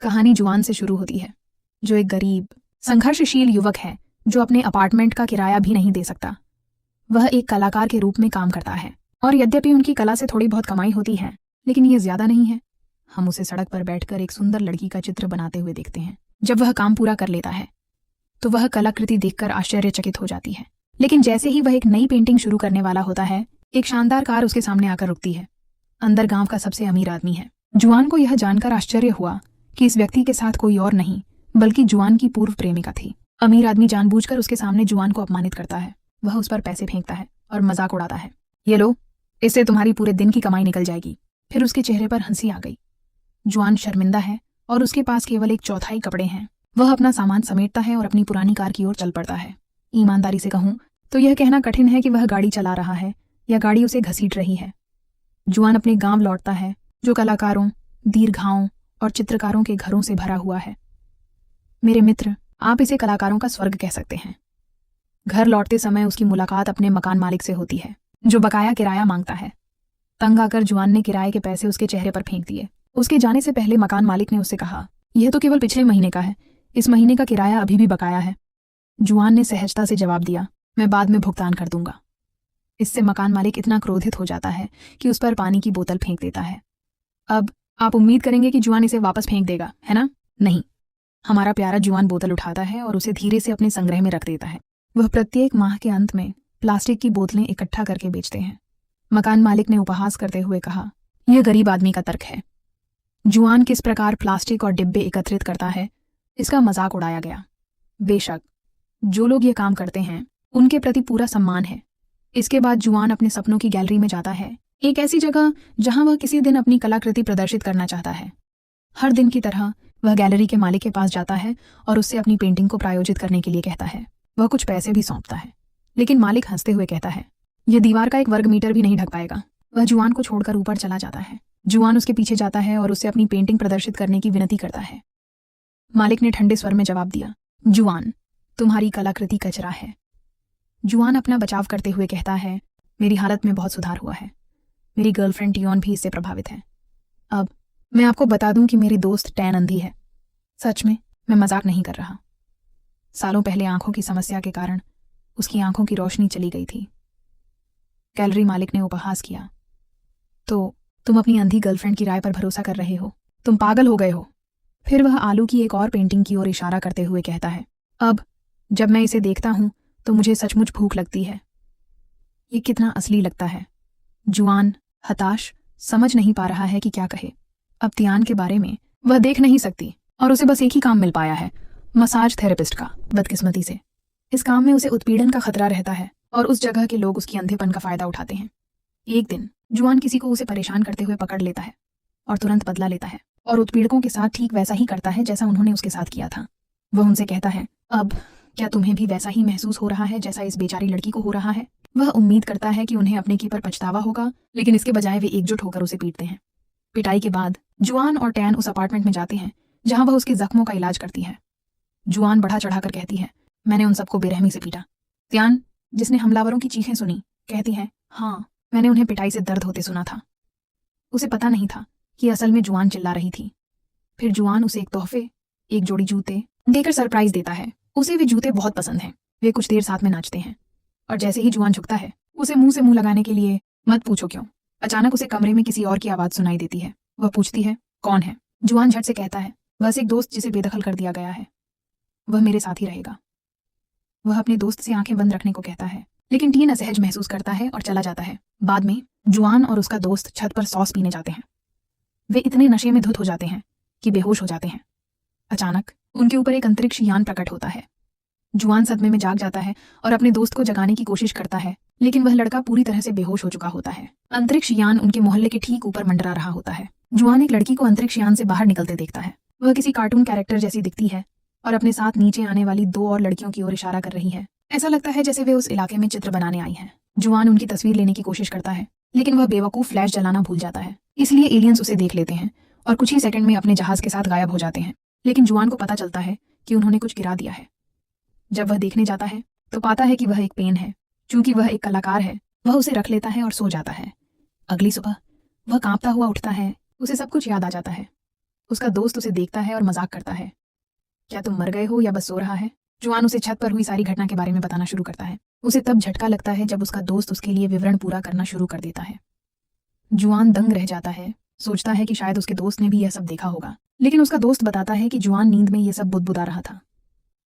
कहानी जुआन से शुरू होती है, जो एक गरीब संघर्षशील युवक है जो अपने अपार्टमेंट का किराया भी नहीं दे सकता। वह एक कलाकार के रूप में काम करता है और यद्यपि उनकी कला से थोड़ी बहुत कमाई होती है, लेकिन ये ज्यादा नहीं है। हम उसे सड़क पर बैठकर एक सुंदर लड़की का चित्र बनाते हुए देखते हैं। जब वह काम पूरा कर लेता है तो वह कलाकृति देखकर आश्चर्यचकित हो जाती है, लेकिन जैसे ही वह एक नई पेंटिंग शुरू करने वाला होता है, एक शानदार कार उसके सामने आकर रुकती है। अंदर गांव का सबसे अमीर आदमी है। जुआन को यह जानकर आश्चर्य हुआ कि इस व्यक्ति के साथ कोई और नहीं बल्कि जुआन की पूर्व प्रेमिका थी। अमीर आदमी जानबूझकर उसके सामने जुआन को अपमानित करता है। वह उस पर पैसे फेंकता है और मजाक उड़ाता है। ये लो, इससे तुम्हारी पूरे दिन की कमाई निकल जाएगी। फिर उसके चेहरे पर हंसी आ गई। जुआन शर्मिंदा है और उसके पास केवल एक चौथाई कपड़े हैं। वह अपना सामान समेटता है और अपनी पुरानी कार की ओर चल पड़ता है। ईमानदारी से कहूं तो यह कहना कठिन है कि वह गाड़ी चला रहा है या गाड़ी उसे घसीट रही है। जुआन अपने गांव लौटता है, जो कलाकारों, दीर्घाओं और चित्रकारों के घरों से भरा हुआ है। मेरे मित्र, आप इसे कलाकारों का स्वर्ग कह सकते हैं। घर लौटते समय उसकी मुलाकात अपने मकान मालिक से होती है, जो बकाया किराया मांगता है। तंग आकर जुआन ने किराए के पैसे उसके चेहरे पर फेंक दिए। उसके जाने से पहले मकान मालिक ने उससे कहा, यह तो केवल पिछले महीने का है, इस महीने का किराया अभी भी बकाया है। जुआन ने सहजता से जवाब दिया, मैं बाद में भुगतान कर दूंगा। इससे मकान मालिक इतना क्रोधित हो जाता है कि उस पर पानी की बोतल फेंक देता है। अब आप उम्मीद करेंगे कि जुआन इसे वापस फेंक देगा, है ना? नहीं, हमारा प्यारा जुआन बोतल उठाता है और उसे धीरे से अपने संग्रह में रख देता है। वह प्रत्येक माह के अंत में प्लास्टिक की बोतलें इकट्ठा करके बेचते हैं। मकान मालिक ने उपहास करते हुए कहा, यह गरीब आदमी का तर्क है। जुआन किस प्रकार प्लास्टिक और डिब्बे एकत्रित करता है, इसका मजाक उड़ाया गया। बेशक, जो लोग ये काम करते हैं उनके प्रति पूरा सम्मान है। इसके बाद जुआन अपने सपनों की गैलरी में जाता है, एक ऐसी जगह जहां वह किसी दिन अपनी कलाकृति प्रदर्शित करना चाहता है। हर दिन की तरह वह गैलरी के मालिक के पास जाता है और उससे अपनी पेंटिंग को प्रायोजित करने के लिए कहता है। वह कुछ पैसे भी सौंपता है, लेकिन मालिक हंसते हुए कहता है, यह दीवार का 1 वर्ग मीटर भी नहीं ढक पाएगा। वह जुआन को छोड़कर ऊपर चला जाता है। जुआन उसके पीछे जाता है और उससे अपनी पेंटिंग प्रदर्शित करने की विनती करता है। मालिक ने ठंडे स्वर में जवाब दिया, जुआन, तुम्हारी कलाकृति कचरा है। जुआन अपना बचाव करते हुए कहता है, मेरी हालत में बहुत सुधार हुआ है। मेरी गर्लफ्रेंड टियोन भी इससे प्रभावित है। अब मैं आपको बता दूं कि मेरी दोस्त टैन अंधी है। सच में, मैं मजाक नहीं कर रहा। सालों पहले आंखों की समस्या के कारण उसकी आंखों की रोशनी चली गई थी। गैलरी मालिक ने उपहास किया, तो तुम अपनी अंधी गर्लफ्रेंड की राय पर भरोसा कर रहे हो? तुम पागल हो गए हो। फिर वह आलू की एक और पेंटिंग की ओर इशारा करते हुए कहता है, अब जब मैं इसे देखता हूं तो मुझे सचमुच भूख लगती है। ये कितना असली लगता है। जुआन हताश, समझ नहीं पा रहा है कि क्या कहे। अब तियान के बारे में वह देख नहीं सकती और उसे बस एक ही काम मिल पाया है, मसाज थेरेपिस्ट का। बदकिस्मती से इस काम में उसे उत्पीड़न का खतरा रहता है और उस जगह के लोग उसकी अंधेपन का फायदा उठाते हैं। एक दिन जुआन किसी को उसे परेशान करते हुए पकड़ लेता है और तुरंत बदला लेता है और उत्पीड़कों के साथ ठीक वैसा ही करता है जैसा उन्होंने उसके साथ किया था। वह उनसे कहता है, अब क्या तुम्हें भी वैसा ही महसूस हो रहा है जैसा इस बेचारी लड़की को हो रहा है? वह उम्मीद करता है कि उन्हें अपने की पर पछतावा होगा, लेकिन इसके बजाय वे एकजुट होकर उसे पीटते हैं। पिटाई के बाद जुआन और टैन उस अपार्टमेंट में जाते हैं जहां वह उसके जख्मों का इलाज करती है। जुआन बढ़ा चढ़ाकर कहती है, मैंने उन सबको बेरहमी से पीटा। त्यान, जिसने हमलावरों की चीखें सुनी, कहती है, हाँ, मैंने उन्हें पिटाई से दर्द होते सुना था। उसे पता नहीं था कि असल में जुआन चिल्ला रही थी। फिर जुआन उसे एक तोहफे, एक जोड़ी जूते देकर सरप्राइज देता है। उसे वे जूते बहुत पसंद हैं। वे कुछ देर साथ में नाचते हैं और जैसे ही जुआन झुकता है उसे मुंह से मुंह लगाने के लिए, मत पूछो क्यों, अचानक उसे कमरे में किसी और की आवाज सुनाई देती है। वह पूछती है, कौन है? जुआन झट से कहता है, बस एक दोस्त जिसे बेदखल कर दिया गया है। वह मेरे साथ ही रहेगा। वह अपने दोस्त से आंखें बंद रखने को कहता है, लेकिन टीन असहज महसूस करता है और चला जाता है। बाद में जुआन और उसका दोस्त छत पर सॉस पीने जाते हैं। वे इतने नशे में धुत हो जाते हैं कि बेहोश हो जाते हैं। अचानक उनके ऊपर एक अंतरिक्ष यान प्रकट होता है। जुआन सदमे में जाग जाता है और अपने दोस्त को जगाने की कोशिश करता है, लेकिन वह लड़का पूरी तरह से बेहोश हो चुका होता है। अंतरिक्ष यान उनके मोहल्ले के ठीक ऊपर मंडरा रहा होता है। जुआन एक लड़की को अंतरिक्ष यान से बाहर निकलते देखता है। वह किसी कार्टून कैरेक्टर जैसी दिखती है और अपने साथ नीचे आने वाली 2 और लड़कियों की ओर इशारा कर रही है। ऐसा लगता है जैसे वे उस इलाके में चित्र बनाने आई हैं। जुआन उनकी तस्वीर लेने की कोशिश करता है, लेकिन वह बेवकूफ फ्लैश जलाना भूल जाता है। इसलिए एलियंस उसे देख लेते हैं और कुछ ही सेकंड में अपने जहाज के साथ गायब हो जाते हैं। लेकिन जुआन को पता चलता है कि उन्होंने कुछ गिरा दिया है। जब वह देखने जाता है तो पाता है कि वह एक पेन है। चूंकि वह एक कलाकार है, वह उसे रख लेता है और सो जाता है। अगली सुबह वह कांपता हुआ उठता है। उसे सब कुछ याद आ जाता है। उसका दोस्त उसे देखता है और मजाक करता है, क्या तुम मर गए हो या बस सो रहा है? जुआन उसे छत पर हुई सारी घटना के बारे में बताना शुरू करता है। उसे तब झटका लगता है जब उसका दोस्त उसके लिए विवरण पूरा करना शुरू कर देता है। जुआन दंग रह जाता है, सोचता है कि शायद उसके दोस्त ने भी यह सब देखा होगा, लेकिन उसका दोस्त बताता है कि जुआन नींद में यह सब बुदबुदा रहा था।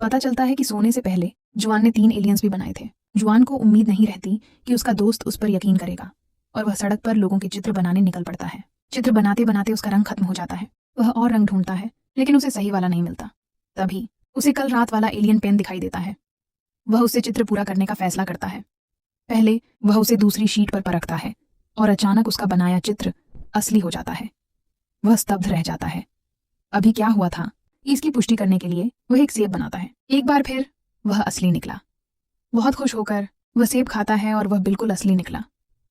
पता चलता है कि सोने से पहले जुआन ने 3 एलियंस भी बनाए थे। जुआन को उम्मीद नहीं रहती कि उसका दोस्त उस पर यकीन करेगा और वह सड़क पर लोगों के चित्र बनाने निकल पड़ता है। चित्र बनाते बनाते उसका रंग खत्म हो जाता है। वह और रंग ढूंढता है, लेकिन उसे सही वाला नहीं मिलता। तभी उसे कल रात वाला एलियन पेन दिखाई देता है। वह उससे चित्र पूरा करने का फैसला करता है। पहले वह उसे दूसरी शीट पर परखता है और अचानक उसका बनाया चित्र असली हो जाता है। वह स्तब्ध रह जाता है। अभी क्या हुआ था, इसकी पुष्टि करने के लिए वह एक सेब बनाता है। एक बार फिर वह असली निकला। बहुत खुश होकर वह सेब खाता है और वह बिल्कुल असली निकला।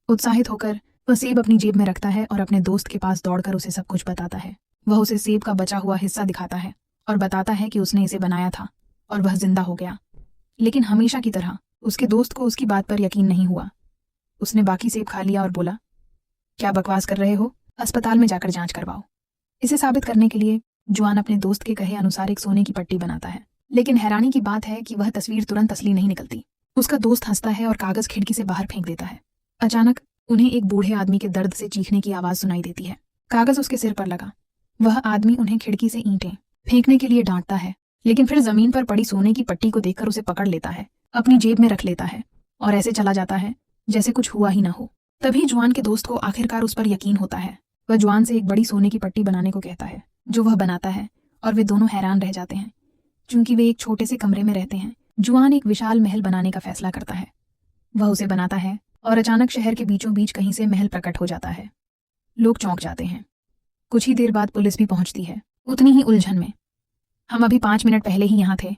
उत्साहित होकर वह सेब अपनी जेब में रखता है और अपने दोस्त के पास दौड़कर उसे सब कुछ बताता है। वह उसे सेब का बचा हुआ हिस्सा दिखाता है और बताता है कि उसने इसे बनाया था और वह जिंदा हो गया। लेकिन हमेशा की तरह उसके दोस्त को उसकी बात पर यकीन नहीं हुआ। उसने बाकी सेब खा लिया और बोला, क्या बकवास कर रहे हो, अस्पताल में जाकर जांच करवाओ। इसे साबित करने के लिए जुआन अपने दोस्त के कहे अनुसार एक सोने की पट्टी बनाता है, लेकिन हैरानी की बात है कि वह तस्वीर तुरंत असली नहीं निकलती। उसका दोस्त हंसता है और कागज खिड़की से बाहर फेंक देता है। अचानक उन्हें एक बूढ़े आदमी के दर्द से चीखने की आवाज सुनाई देती है। कागज उसके सिर पर लगा। वह आदमी उन्हें खिड़की से ईंटें फेंकने के लिए डांटता है, लेकिन फिर जमीन पर पड़ी सोने की पट्टी को देखकर उसे पकड़ लेता है, अपनी जेब में रख लेता है और ऐसे चला जाता है जैसे कुछ हुआ ही ना हो। तभी जुआन के दोस्त को आखिरकार उस पर यकीन होता है। वह जुआन से एक बड़ी सोने की पट्टी बनाने को कहता है, जो वह बनाता है, और वे दोनों हैरान रह जाते हैं। चूंकि वे एक छोटे से कमरे में रहते हैं, जुआन एक विशाल महल बनाने का फैसला करता है। वह उसे बनाता है और अचानक शहर के बीचों बीच कहीं से महल प्रकट हो जाता है। लोग चौंक जाते हैं। कुछ ही देर बाद पुलिस भी पहुंचती है, उतनी ही उलझन में। हम अभी 5 मिनट पहले ही यहाँ थे।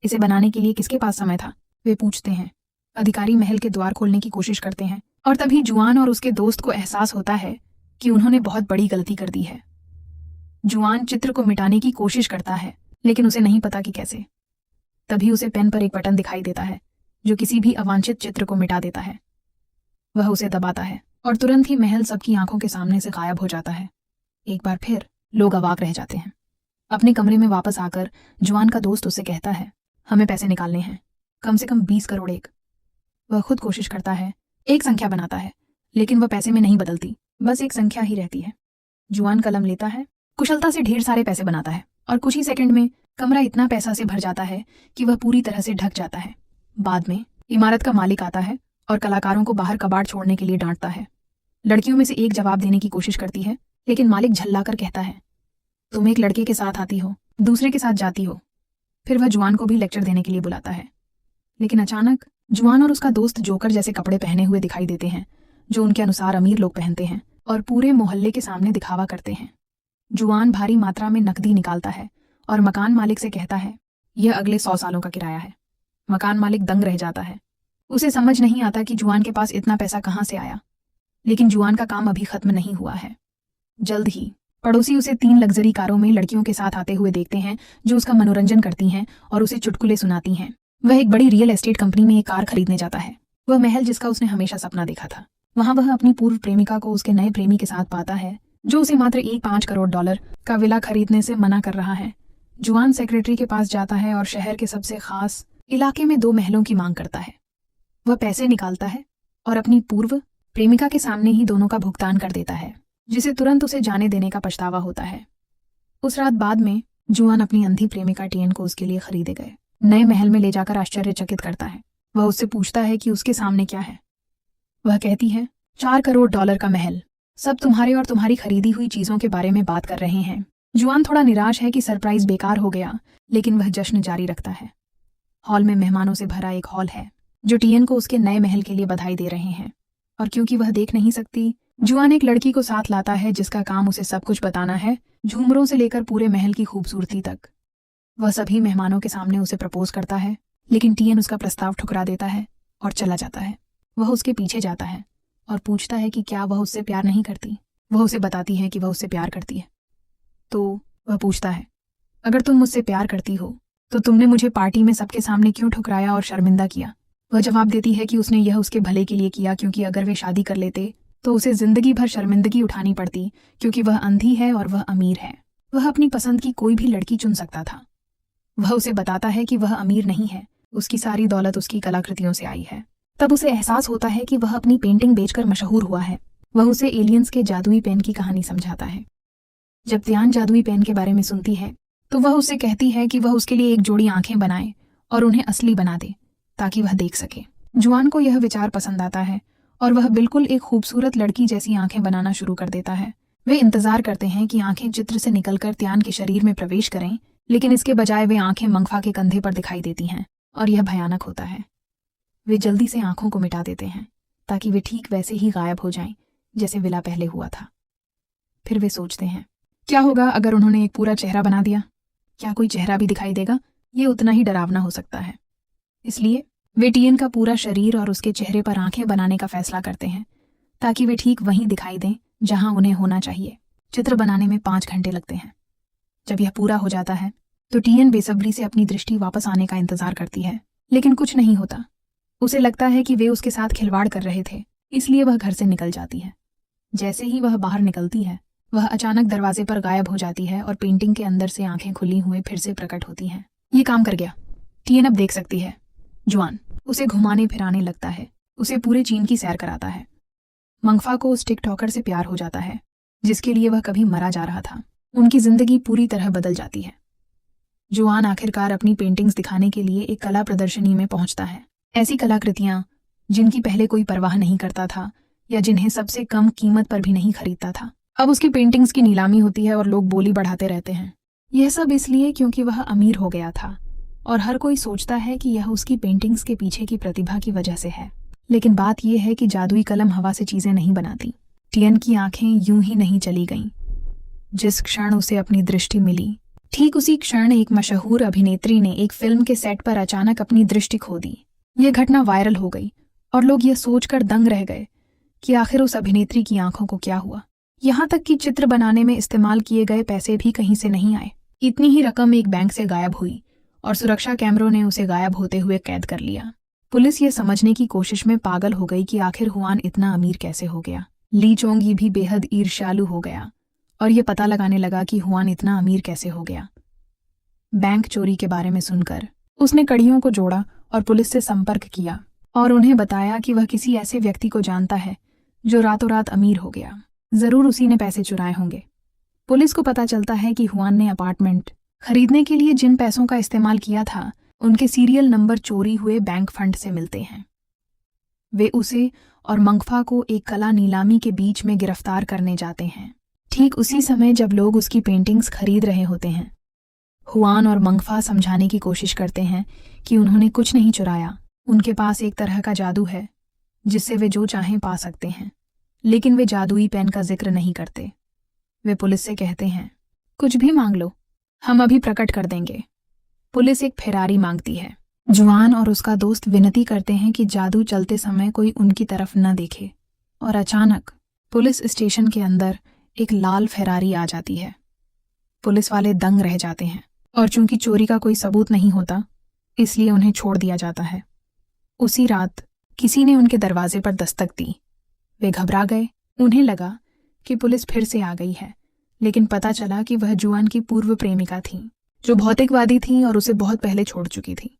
इसे बनाने के लिए किसके पास समय था, वे पूछते हैं। अधिकारी महल के द्वार खोलने की कोशिश करते हैं और तभी जुआन और उसके दोस्त को एहसास होता है कि उन्होंने बहुत बड़ी गलती कर दी है। जुआन चित्र को मिटाने की कोशिश करता है, लेकिन उसे नहीं पता कि कैसे। तभी उसे पेन पर एक बटन दिखाई देता है जो किसी भी अवांछित चित्र को मिटा देता है। वह उसे दबाता है और तुरंत ही महल सबकी आंखों के सामने से गायब हो जाता है। एक बार फिर लोग अवाक रह जाते हैं। अपने कमरे में वापस आकर जुआन का दोस्त उसे कहता है, हमें पैसे निकालने हैं, कम से कम 20 करोड़ एक। वह खुद कोशिश करता है, एक संख्या बनाता है, लेकिन वह पैसे में नहीं बदलती, बस एक संख्या ही रहती है। जुआन कलम लेता है, कुशलता से ढेर सारे पैसे बनाता है और कुछ ही सेकंड में कमरा इतना पैसा से भर जाता है कि वह पूरी तरह से ढक जाता है। बाद में इमारत का मालिक आता है और कलाकारों को बाहर कबाड़ छोड़ने के लिए डांटता है। लड़कियों में से एक जवाब देने की कोशिश करती है, लेकिन मालिक झल्लाकर कहता है, तुम एक लड़के के साथ आती हो, दूसरे के साथ जाती हो। फिर वह जुआन को भी लेक्चर देने के लिए बुलाता है, लेकिन अचानक जुआन और उसका दोस्त जोकर जैसे कपड़े पहने हुए दिखाई देते हैं, जो उनके अनुसार अमीर लोग पहनते हैं, और पूरे मोहल्ले के सामने दिखावा करते हैं। जुआन भारी मात्रा में नकदी निकालता है और मकान मालिक से कहता है, यह अगले 100 सालों का किराया है। मकान मालिक दंग रह जाता है। उसे समझ नहीं आता कि जुआन के पास इतना पैसा कहाँ से आया। लेकिन जुआन का काम अभी खत्म नहीं हुआ है। जल्द ही पड़ोसी उसे 3 लग्जरी कारों में लड़कियों के साथ आते हुए देखते हैं, जो उसका मनोरंजन करती हैं और उसे चुटकुले सुनाती हैं। वह एक बड़ी रियल एस्टेट कंपनी में एक कार खरीदने जाता है, वह महल जिसका उसने हमेशा सपना देखा था। वहां वह अपनी पूर्व प्रेमिका को उसके नए प्रेमी के साथ पाता है, जो उसे मात्र $5 करोड़ का विला खरीदने से मना कर रहा है। जुआन सेक्रेटरी के पास जाता है और शहर के सबसे खास इलाके में 2 महलों की मांग करता है। वह पैसे निकालता है और अपनी पूर्व प्रेमिका के सामने ही दोनों का भुगतान कर देता है, जिसे तुरंत उसे जाने देने का पछतावा होता है। उस रात बाद में जुआन अपनी अंधी प्रेमिका टियन को उसके लिए खरीदे गए नए महल में ले जाकर आश्चर्यचकित करता है। वह उससे पूछता है कि उसके सामने क्या है। वह कहती है, $4 करोड़ का महल, सब तुम्हारे और तुम्हारी खरीदी हुई चीजों के बारे में बात कर रहे हैं। जुआन थोड़ा निराश है कि सरप्राइज बेकार हो गया, लेकिन वह जश्न जारी रखता है। हॉल में मेहमानों से भरा एक हॉल है, जो टियन को उसके नए महल के लिए बधाई दे रहे हैं, और क्योंकि वह देख नहीं सकती, जुआन एक लड़की को साथ लाता है जिसका काम उसे सब कुछ बताना है, झूमरों से लेकर पूरे महल की खूबसूरती तक। वह सभी मेहमानों के सामने उसे प्रपोज करता है, लेकिन टियन उसका प्रस्ताव ठुकरा देता है और चला जाता है। वह उसके पीछे जाता है और पूछता है कि क्या वह उससे प्यार नहीं करती। वह उसे बताती है कि वह उससे प्यार करती है। तो वह पूछता है, अगर तुम मुझसे प्यार करती हो तो तुमने मुझे पार्टी में सबके सामने क्यों ठुकराया और शर्मिंदा किया। वह जवाब देती है कि उसने यह उसके भले के लिए किया, क्योंकि अगर वे शादी कर लेते तो उसे जिंदगी भर शर्मिंदगी उठानी पड़ती, क्योंकि वह अंधी है और वह अमीर है। वह अपनी पसंद की कोई भी लड़की चुन सकता था। वह उसे बताता है कि वह अमीर नहीं है, उसकी सारी दौलत उसकी कलाकृतियों से आई है। तब उसे एहसास होता है कि वह अपनी पेंटिंग बेचकर मशहूर हुआ है। वह उसे एलियंस के जादुई पेन की कहानी समझाता है। जब त्यान जादुई पेन के बारे में सुनती है तो वह उससे कहती है कि वह उसके लिए एक जोड़ी आंखें बनाए और उन्हें असली बना दे ताकि वह देख सके। जुआन को यह विचार पसंद आता है और वह बिल्कुल एक खूबसूरत लड़की जैसी आंखें बनाना शुरू कर देता है। वे इंतजार करते हैं कि आंखें चित्र से निकलकर त्यान के शरीर में प्रवेश करें, लेकिन इसके बजाय वे आंखें मंगफा के कंधे पर दिखाई देती हैं और यह भयानक होता है। वे जल्दी से आंखों को मिटा देते हैं ताकि वे ठीक वैसे ही गायब हो जाएं जैसे विला पहले हुआ था। फिर वे सोचते हैं, क्या होगा अगर उन्होंने एक पूरा चेहरा बना दिया? क्या कोई चेहरा भी दिखाई देगा? ये उतना ही डरावना हो सकता है। इसलिए वे टियन का पूरा शरीर और उसके चेहरे पर आंखें बनाने का फैसला करते हैं ताकि वे ठीक वहीं दिखाई दें जहां उन्हें होना चाहिए। चित्र बनाने में 5 घंटे लगते हैं। जब यह पूरा हो जाता है तो टियन बेसब्री से अपनी दृष्टि वापस आने का इंतजार करती है, लेकिन कुछ नहीं होता। उसे लगता है कि वे उसके साथ खिलवाड़ कर रहे थे, इसलिए वह घर से निकल जाती है। जैसे ही वह बाहर निकलती है वह अचानक दरवाजे पर गायब हो जाती है और पेंटिंग के अंदर से आंखें खुली हुए फिर से प्रकट होती हैं। ये काम कर गया, टियन अब देख सकती है। जुआन उसे घुमाने फिराने लगता है, उसे पूरे चीन की सैर कराता है। मंगफा को उस टिकटॉकर से प्यार हो जाता है जिसके लिए वह कभी मरा जा रहा था। उनकी जिंदगी पूरी तरह बदल जाती है। जुआन आखिरकार अपनी पेंटिंग्स दिखाने के लिए एक कला प्रदर्शनी में पहुंचता है। ऐसी कलाकृतियां जिनकी पहले कोई परवाह नहीं करता था या जिन्हें सबसे कम कीमत पर भी नहीं खरीदता था। अब उसकी पेंटिंग्स की नीलामी होती है और लोग बोली बढ़ाते रहते हैं। यह सब इसलिए क्योंकि वह अमीर हो गया था और हर कोई सोचता है कि यह उसकी पेंटिंग्स के पीछे की प्रतिभा की वजह से है। लेकिन बात यह है कि जादुई कलम हवा से चीजें नहीं बनाती। टियन की आंखें यूं ही नहीं चली गईं। जिस क्षण उसे अपनी दृष्टि मिली, ठीक उसी क्षण एक मशहूर अभिनेत्री ने एक फिल्म के सेट पर अचानक अपनी दृष्टि खो दी। यह घटना वायरल हो गई और लोग यह सोचकर दंग रह गए कि आखिर उस अभिनेत्री की आंखों को क्या हुआ। यहाँ तक कि चित्र बनाने में इस्तेमाल किए गए पैसे भी कहीं से नहीं आए। इतनी ही रकम एक बैंक से गायब हुई और सुरक्षा कैमरों ने उसे गायब होते हुए कैद कर लिया। पुलिस ये समझने की कोशिश में पागल हो गई कि आखिर हुआन इतना अमीर कैसे हो गया। ली चोंगी भी बेहद ईर्ष्यालु हो गया और ये पता लगाने लगा कि हुआन इतना अमीर कैसे हो गया। बैंक चोरी के बारे में सुनकर उसने कड़ियों को जोड़ा और पुलिस से संपर्क किया और उन्हें बताया कि वह किसी ऐसे व्यक्ति को जानता है जो रातों रात अमीर हो गया। जरूर उसी ने पैसे चुराए होंगे। पुलिस को पता चलता है कि हुआन ने अपार्टमेंट खरीदने के लिए जिन पैसों का इस्तेमाल किया था उनके सीरियल नंबर चोरी हुए बैंक फंड से मिलते हैं। वे उसे और मंगफा को एक कला नीलामी के बीच में गिरफ्तार करने जाते हैं। ठीक उसी समय जब लोग उसकी पेंटिंग्स खरीद रहे होते हैं, हुआन और मंगफा समझाने की कोशिश करते हैं कि उन्होंने कुछ नहीं चुराया। उनके पास एक तरह का जादू है जिससे वे जो चाहें पा सकते हैं, लेकिन वे जादुई पेन का जिक्र नहीं करते। वे पुलिस से कहते हैं, कुछ भी मांग लो, हम अभी प्रकट कर देंगे। पुलिस एक फेरारी मांगती है। जुआन और उसका दोस्त विनती करते हैं कि जादू चलते समय कोई उनकी तरफ न देखे और अचानक पुलिस स्टेशन के अंदर एक लाल फेरारी आ जाती है। पुलिस वाले दंग रह जाते हैं और चूंकि चोरी का कोई सबूत नहीं होता इसलिए उन्हें छोड़ दिया जाता है। उसी रात किसी ने उनके दरवाजे पर दस्तक दी। वे घबरा गए। उन्हें लगा कि पुलिस फिर से आ गई है, लेकिन पता चला कि वह जुआन की पूर्व प्रेमिका थी जो भौतिकवादी थी और उसे बहुत पहले छोड़ चुकी थी।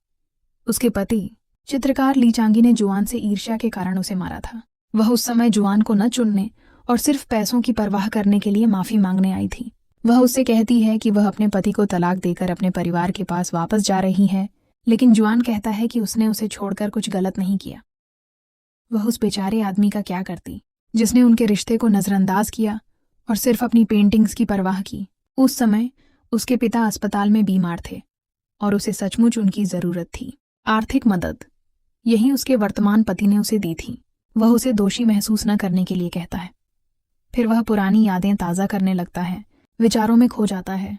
उसके पति चित्रकार ली चांगी ने जुआन से ईर्ष्या के कारण उसे मारा था। वह उस समय जुआन को न चुनने और सिर्फ पैसों की परवाह करने के लिए माफी मांगने आई थी। वह उससे कहती है कि वह अपने पति को तलाक देकर अपने परिवार के पास वापस जा रही है, लेकिन जुआन कहता है कि उसने उसे छोड़कर कुछ गलत नहीं किया। वह उस बेचारे आदमी का क्या करती जिसने उनके रिश्ते को नजरअंदाज किया और सिर्फ अपनी पेंटिंग्स की परवाह की। उस समय उसके पिता अस्पताल में बीमार थे और उसे सचमुच उनकी जरूरत थी। आर्थिक मदद यही उसके वर्तमान पति ने उसे दी थी। वह उसे दोषी महसूस न करने के लिए कहता है। फिर वह पुरानी यादें ताज़ा करने लगता है, विचारों में खो जाता है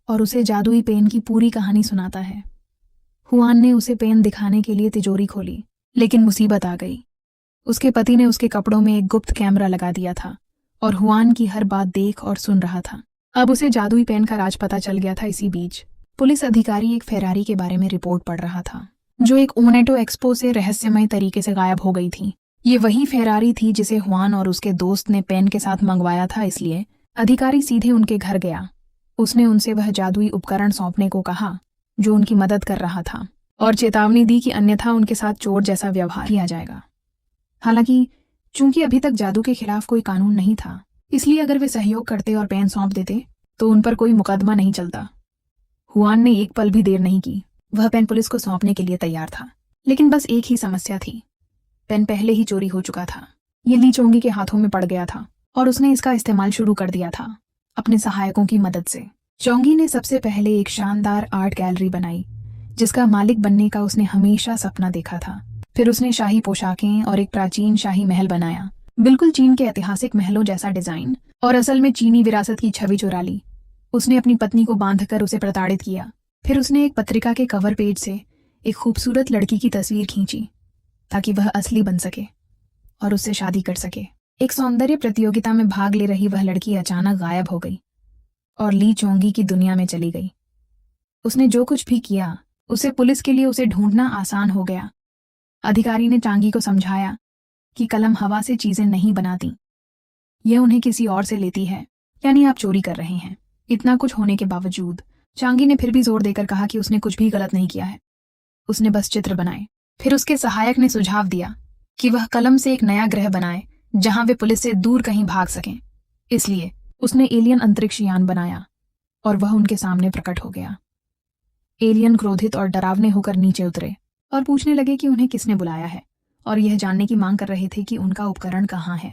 और उसे जादुई पेन की पूरी कहानी सुनाता है। हुआन ने उसे पेन दिखाने के लिए तिजोरी खोली, लेकिन मुसीबत आ गई। उसके पति ने उसके कपड़ों में एक गुप्त कैमरा लगा दिया था और हुआन की हर बात देख और सुन रहा था। अब उसे जादुई पेन का राज पता चल गया था। इसी बीच पुलिस अधिकारी एक फेरारी के बारे में रिपोर्ट पढ़ रहा था जो एक ओनेटो एक्सपो से रहस्यमय तरीके से गायब हो गई थी। ये वही फेरारी थी जिसे हुआन और उसके दोस्त ने पेन के साथ मंगवाया था। इसलिए अधिकारी सीधे उनके घर गया उसने उनसे वह जादुई उपकरण सौंपने को कहा जो उनकी मदद कर रहा था, और चेतावनी दी कि अन्यथा उनके साथ चोर जैसा व्यवहार किया जाएगा। हालांकि चूंकि अभी तक जादू के खिलाफ कोई कानून नहीं था, इसलिए अगर वे सहयोग करते और पेन सौंप देते तो उन पर कोई मुकदमा नहीं चलता। हुआन ने एक पल भी देर नहीं की। वह पेन पुलिस को सौंपने के लिए तैयार था, लेकिन बस एक ही समस्या थी। पेन पहले ही चोरी हो चुका था। ये ली चोंगी के हाथों में पड़ गया था और उसने इसका इस्तेमाल शुरू कर दिया था अपने सहायकों की मदद से। चोंगी ने सबसे पहले एक शानदार आर्ट गैलरी बनाई जिसका मालिक बनने का उसने हमेशा सपना देखा था। फिर उसने शाही पोशाकें और एक प्राचीन शाही महल बनाया, बिल्कुल चीन के ऐतिहासिक महलों जैसा डिजाइन, और असल में चीनी विरासत की छवि चुरा ली। उसने अपनी पत्नी को बांधकर उसे प्रताड़ित किया। फिर उसने एक पत्रिका के कवर पेज से एक खूबसूरत लड़की की तस्वीर खींची ताकि वह असली बन सके और उससे शादी कर सके। एक सौंदर्य प्रतियोगिता में भाग ले रही वह लड़की अचानक गायब हो गई और ली चोंगी की दुनिया में चली गई। उसने जो कुछ भी किया उसे पुलिस के लिए उसे ढूंढना आसान हो गया। अधिकारी ने चांगी को समझाया कि कलम हवा से चीजें नहीं बनाती, यह उन्हें किसी और से लेती है, यानी आप चोरी कर रहे हैं। इतना कुछ होने के बावजूद चांगी ने फिर भी जोर देकर कहा कि उसने कुछ भी गलत नहीं किया है, उसने बस चित्र बनाए। फिर उसके सहायक ने सुझाव दिया कि वह कलम से एक नया ग्रह बनाए जहां वे पुलिस से दूर कहीं भाग सकें। इसलिए उसने एलियन अंतरिक्ष यान बनाया और वह उनके सामने प्रकट हो गया। एलियन क्रोधित और डरावने होकर नीचे उतरे और पूछने लगे कि उन्हें किसने बुलाया है, और यह जानने की मांग कर रहे थे कि उनका उपकरण कहाँ है।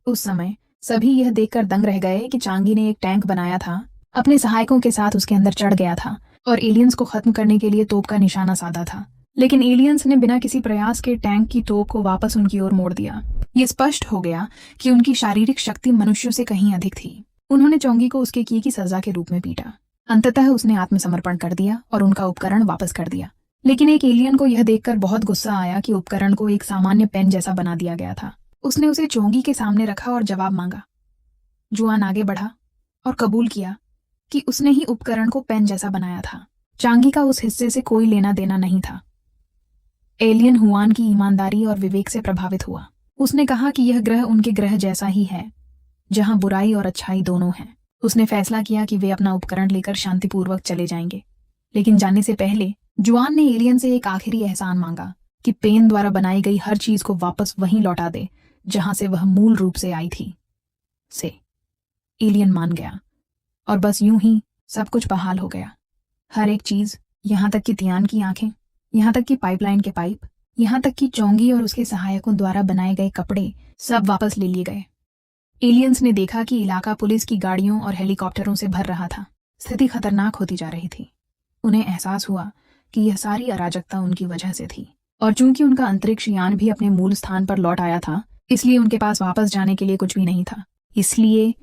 उस समय सभी यह देखकर दंग रह गए कि चांगी ने एक टैंक बनाया था, अपने सहायकों के साथ उसके अंदर चढ़ गया था और एलियंस को खत्म करने के लिए तोप का निशाना साधा था। लेकिन एलियंस ने बिना किसी प्रयास के टैंक की तोप को वापस उनकी ओर मोड़ दिया। ये स्पष्ट हो गया कि उनकी शारीरिक शक्ति मनुष्यों से कहीं अधिक थी। उन्होंने चोंगी को उसके किए की सजा के रूप में पीटा। अंततः उसने आत्मसमर्पण कर दिया और उनका उपकरण वापस कर दिया। लेकिन एक एलियन को यह देखकर बहुत गुस्सा आया कि उपकरण को एक सामान्य पेन जैसा बना दिया गया था। उसने उसे चोंगी के सामने रखा और जवाब मांगा। जुआन आगे बढ़ा और कबूल किया कि उसने ही उपकरण को पेन जैसा बनाया था। चांगी का उस हिस्से से कोई लेना देना नहीं था। एलियन हुआन की ईमानदारी और विवेक से प्रभावित हुआ। उसने कहा कि यह ग्रह उनके ग्रह जैसा ही है, जहां बुराई और अच्छाई दोनों हैं। उसने फैसला किया कि वे अपना उपकरण लेकर शांतिपूर्वक चले जाएंगे। लेकिन जाने से पहले जुआन ने एलियन से एक आखिरी एहसान मांगा कि पेन द्वारा बनाई गई हर चीज को वापस वहीं लौटा दे जहां से वह मूल रूप से आई थी। एलियन मान गया और बस यूं ही सब कुछ बहाल हो गया। हर एक चीज, यहां तक कि तियान की आंखें, यहां तक कि पाइपलाइन के पाइप, यहां तक कि चोंगी और उसके सहायकों द्वारा बनाए गए कपड़े, सब वापस ले लिए गए। एलियंस ने देखा कि इलाका पुलिस की गाड़ियों और हेलीकॉप्टरों से भर रहा था। स्थिति खतरनाक होती जा रही थी। उन्हें एहसास हुआ कि यह सारी अराजकता उनकी वजह से थी, और चूंकि उनका अंतरिक्ष यान भी अपने मूल स्थान पर लौट आया था, इसलिए उनके पास वापस जाने के लिए कुछ भी नहीं था। इसलिए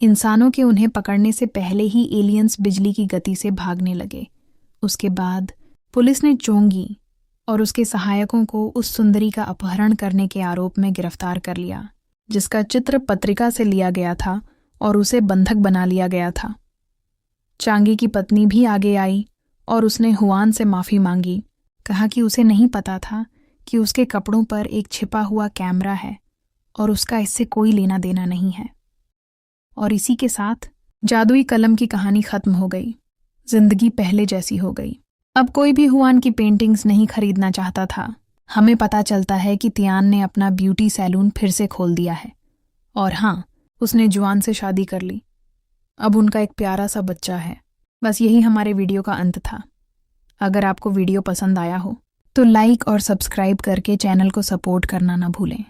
इंसानों के उन्हें पकड़ने से पहले ही एलियंस बिजली की गति से भागने लगे। उसके बाद पुलिस ने चोंगी और उसके सहायकों को उस सुंदरी का अपहरण करने के आरोप में गिरफ्तार कर लिया, जिसका चित्र पत्रिका से लिया गया था और उसे बंधक बना लिया गया था। चांगी की पत्नी भी आगे आई और उसने हुआन से माफी मांगी, कहा कि उसे नहीं पता था कि उसके कपड़ों पर एक छिपा हुआ कैमरा है और उसका इससे कोई लेना देना नहीं है। और इसी के साथ जादुई कलम की कहानी खत्म हो गई। जिंदगी पहले जैसी हो गई। अब कोई भी हुआन की पेंटिंग्स नहीं खरीदना चाहता था। हमें पता चलता है कि तियान ने अपना ब्यूटी सैलून फिर से खोल दिया है, और हाँ, उसने जुआन से शादी कर ली। अब उनका एक प्यारा सा बच्चा है। बस यही हमारे वीडियो का अंत था। अगर आपको वीडियो पसंद आया हो तो लाइक और सब्सक्राइब करके चैनल को सपोर्ट करना ना भूलें।